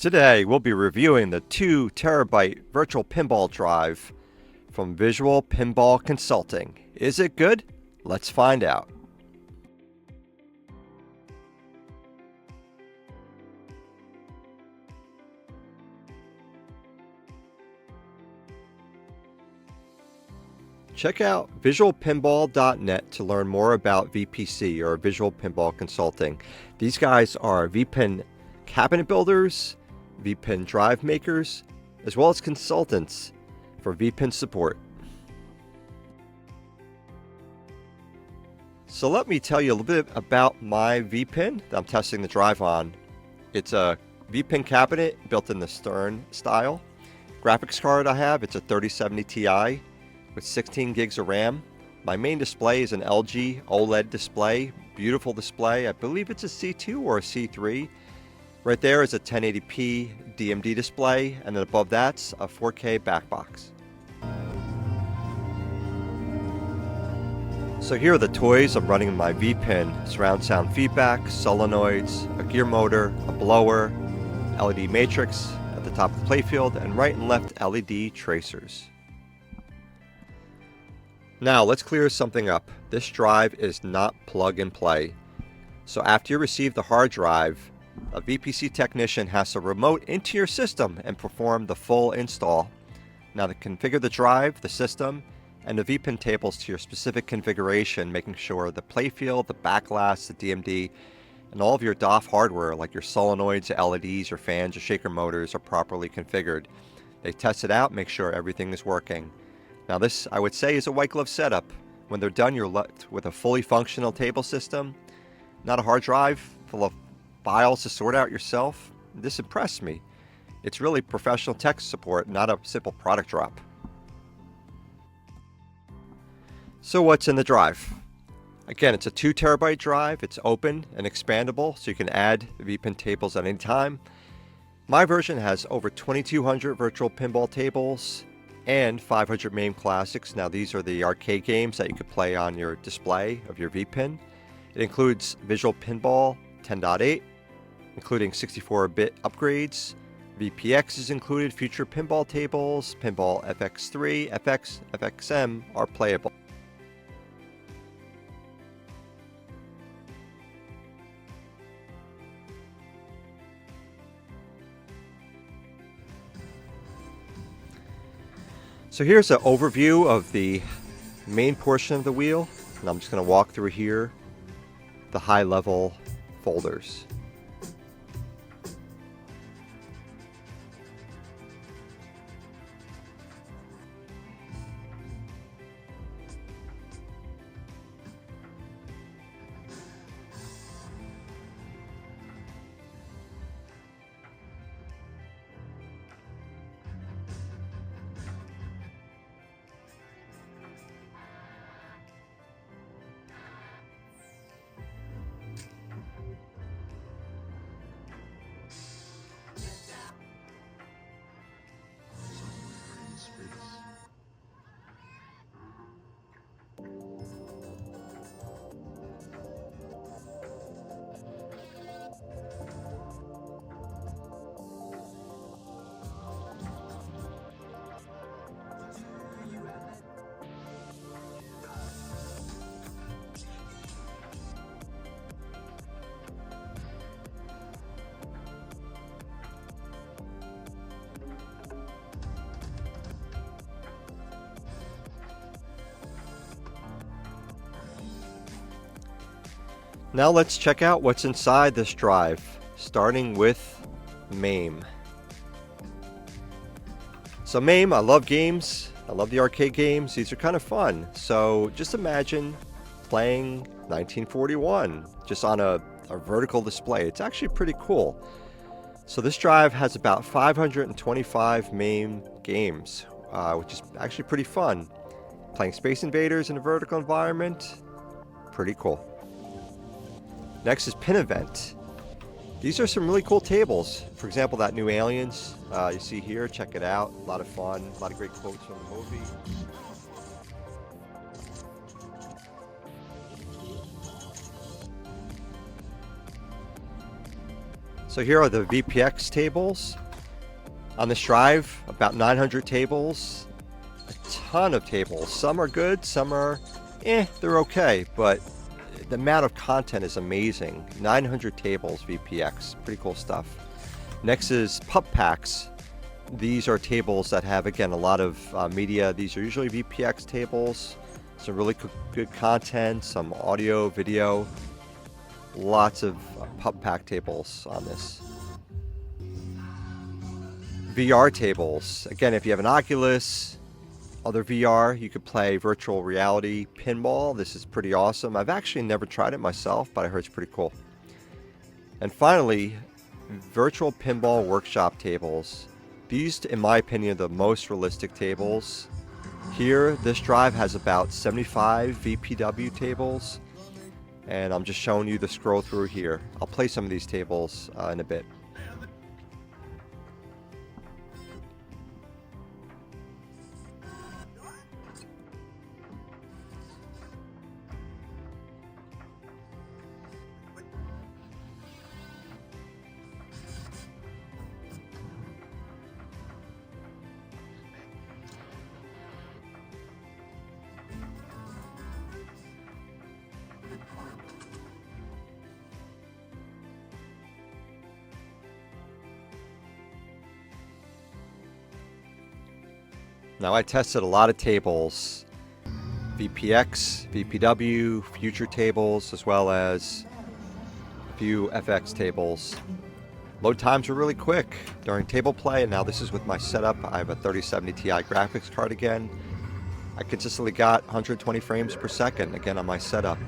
Today we'll be reviewing the 2 terabyte Virtual Pinball Drive from Virtual Pinball Consulting. Is it good? Let's find out. Check out visualpinball.net to learn more about VPC, or Virtual Pinball Consulting. These guys are VPin cabinet builders, VPin drive makers, as well as consultants for VPin support. So let me tell you a little bit about my VPin that I'm testing the drive on. It's a VPin cabinet built in the Stern style. Graphics card I have, it's a 3070 Ti with 16 gigs of RAM. My main display is an LG OLED display, beautiful display. I believe it's a C2 or a C3. Right there is a 1080p DMD display, and then above that's a 4K backbox. So here are the toys I'm running in my VPin: surround sound feedback, solenoids, a gear motor, a blower, LED matrix at the top of the playfield, and right and left LED tracers. Now let's clear something up. This drive is not plug and play. So after you receive the hard drive, a VPC technician has to remote into your system and perform the full install. Now to configure the drive, the system, and the VPin tables to your specific configuration, making sure the playfield, the backlash, the DMD, and all of your DOF hardware like your solenoids, LEDs, your fans, your shaker motors are properly configured. They test it out, make sure everything is working. Now this, I would say, is a white glove setup. When they're done, you're left with a fully functional table system, not a hard drive full of files to sort out yourself. This impressed me. It's really professional tech support, not a simple product drop. So what's in the drive? Again, it's a 2 terabyte drive. It's open and expandable, so you can add VPin tables at any time. My version has over 2,200 virtual pinball tables and 500 MAME classics. Now these are the arcade games that you could play on your display of your VPin. It includes Virtual Pinball 10.8, including 64-bit upgrades. VPX is included, future pinball tables, Pinball FX3, FX, FXM are playable. So here's an overview of the main portion of the wheel, and I'm just going to walk through here the high-level folders. Now let's check out what's inside this drive, starting with MAME. So MAME, I love games. I love the arcade games. These are kind of fun. So just imagine playing 1941 just on a vertical display. It's actually pretty cool. So this drive has about 525 MAME games, which is actually pretty fun. Playing Space Invaders in a vertical environment, pretty cool. Next is Pin Event. These are some really cool tables. For example, that new Aliens you see here, check it out. A lot of fun, a lot of great quotes from the movie. So here are the VPX tables. On this drive, about 900 tables, a ton of tables. Some are good, some are, they're okay, but the amount of content is amazing. 900 tables VPX, pretty cool stuff. Next is pup packs. These are tables that have, again, a lot of media. These are usually VPX tables. Some really good content, some audio, video. Lots of pup pack tables on this. VR tables. Again, if you have an Oculus, other VR, you could play virtual reality pinball. This is pretty awesome. I've actually never tried it myself, but I heard it's pretty cool. And finally, virtual pinball workshop tables. These, in my opinion, are the most realistic tables. Here, this drive has about 75 VPW tables, and I'm just showing you the scroll through here. I'll play some of these tables in a bit. Now, I tested a lot of tables, VPX, VPW, future tables, as well as a few FX tables. Load times were really quick during table play, and now this is with my setup. I have a 3070 Ti graphics card again. I consistently got 120 frames per second, again, on my setup.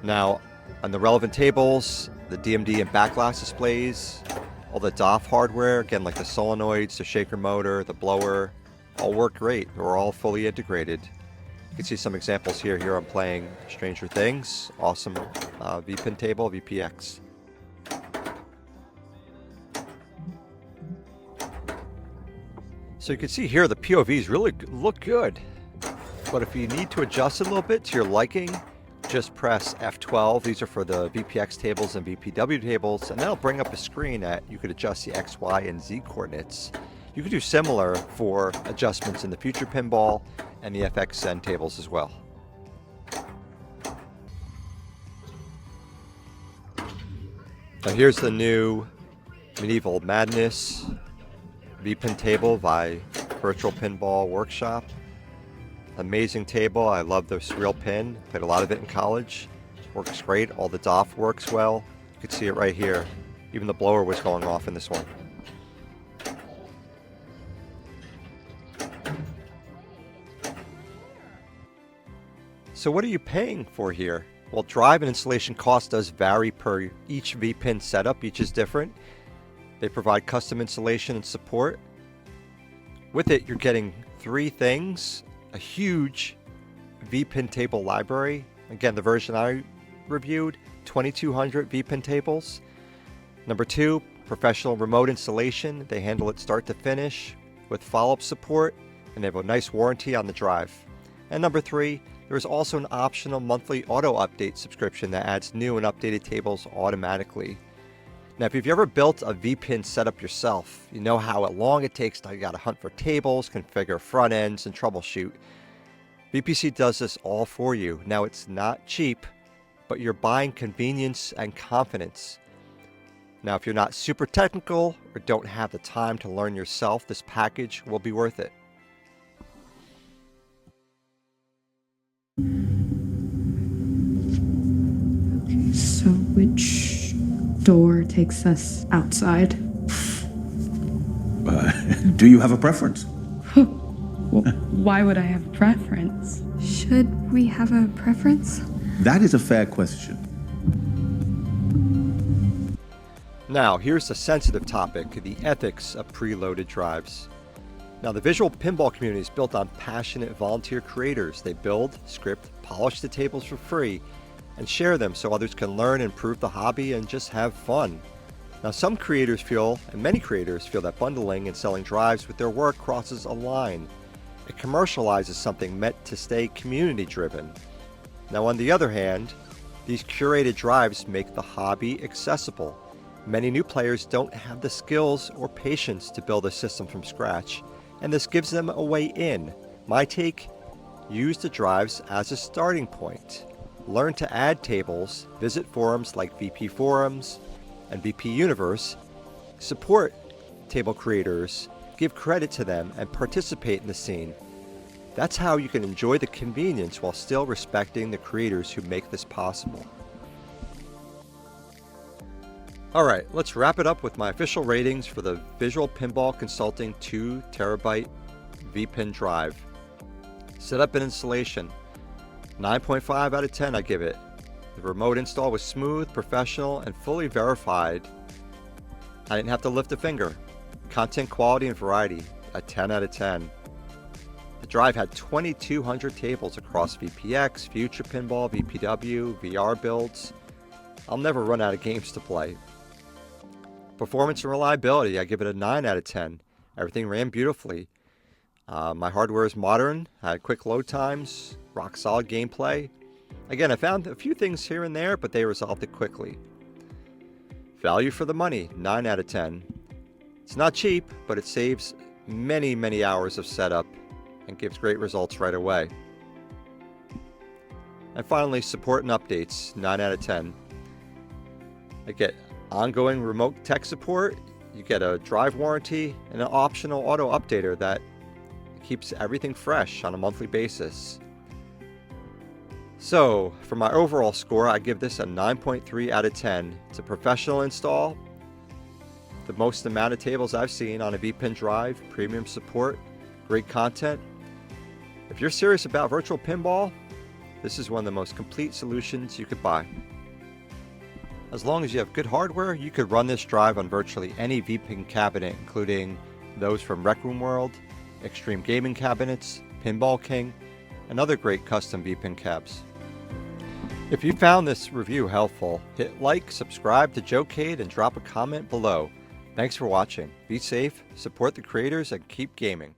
Now, on the relevant tables, the DMD and backglass displays, all the DOF hardware, again, like the solenoids, the shaker motor, the blower, all work great. They're all fully integrated. You can see some examples here. Here I'm playing Stranger Things. Awesome VPin table, VPX. So you can see here the POVs really look good. But if you need to adjust it a little bit to your liking, just press F12. These are for the VPX tables and VPW tables, and that'll bring up a screen that you could adjust the X, Y, and Z coordinates. You could do similar for adjustments in the future pinball and the FX Zen tables as well. Now here's the new Medieval Madness VPin table by Virtual Pinball Workshop. Amazing table. I love this real pin. Played a lot of it in college. Works great. All the DOF works well. You can see it right here. Even the blower was going off in this one. So what are you paying for here? Well, drive and installation cost does vary per each VPin setup. Each is different. They provide custom installation and support. With it, you're getting three things. A huge VPin table library. Again, the version I reviewed, 2200 VPin tables. Number two, professional remote installation. They handle it start to finish with follow-up support, and they have a nice warranty on the drive. And number three, there is also an optional monthly auto update subscription that adds new and updated tables automatically. Now, if you've ever built a VPin setup yourself, you know how long it takes to hunt for tables, configure front ends, and troubleshoot. VPC does this all for you. Now, it's not cheap, but you're buying convenience and confidence. Now, if you're not super technical or don't have the time to learn yourself, this package will be worth it. Okay, so which door takes us outside? Do you have a preference? Well, why would I have a preference? Should we have a preference? That is a fair question. Now, here's a sensitive topic, the ethics of preloaded drives. Now, the visual pinball community is built on passionate volunteer creators. They build, script, polish the tables for free, and share them so others can learn, improve the hobby, and just have fun. Now, some creators feel, and many creators feel, that bundling and selling drives with their work crosses a line. It commercializes something meant to stay community-driven. Now, on the other hand, these curated drives make the hobby accessible. Many new players don't have the skills or patience to build a system from scratch, and this gives them a way in. My take: use the drives as a starting point. Learn to add tables, visit forums like VP Forums and VP Universe, support table creators, give credit to them, and participate in the scene. That's how you can enjoy the convenience while still respecting the creators who make this possible. Alright, let's wrap it up with my official ratings for the Virtual Pinball Consulting 2TB VPin Drive. Setup and installation, 9.5 out of 10 I give it. The remote install was smooth, professional, and fully verified. I didn't have to lift a finger. Content quality and variety, a 10 out of 10. The drive had 2,200 tables across VPX, Future Pinball, VPW, VR builds. I'll never run out of games to play. Performance and reliability, I give it a 9 out of 10. Everything ran beautifully. My hardware is modern, had quick load times, rock solid gameplay. Again, I found a few things here and there, but they resolved it quickly. Value for the money, 9 out of 10. It's not cheap, but it saves many hours of setup and gives great results right away. And finally, support and updates, 9 out of 10. I get ongoing remote tech support, you get a drive warranty, and an optional auto updater that keeps everything fresh on a monthly basis. So, for my overall score, I give this a 9.3 out of 10. It's a professional install, the most amount of tables I've seen on a VPin drive, premium support, great content. If you're serious about virtual pinball, this is one of the most complete solutions you could buy. As long as you have good hardware, you could run this drive on virtually any VPin cabinet, including those from Rec Room World, Extreme Gaming Cabinets, Pinball King, and other great custom VPin cabs. If you found this review helpful, hit like, subscribe to Joecade, and drop a comment below. Thanks for watching. Be safe, support the creators, and keep gaming.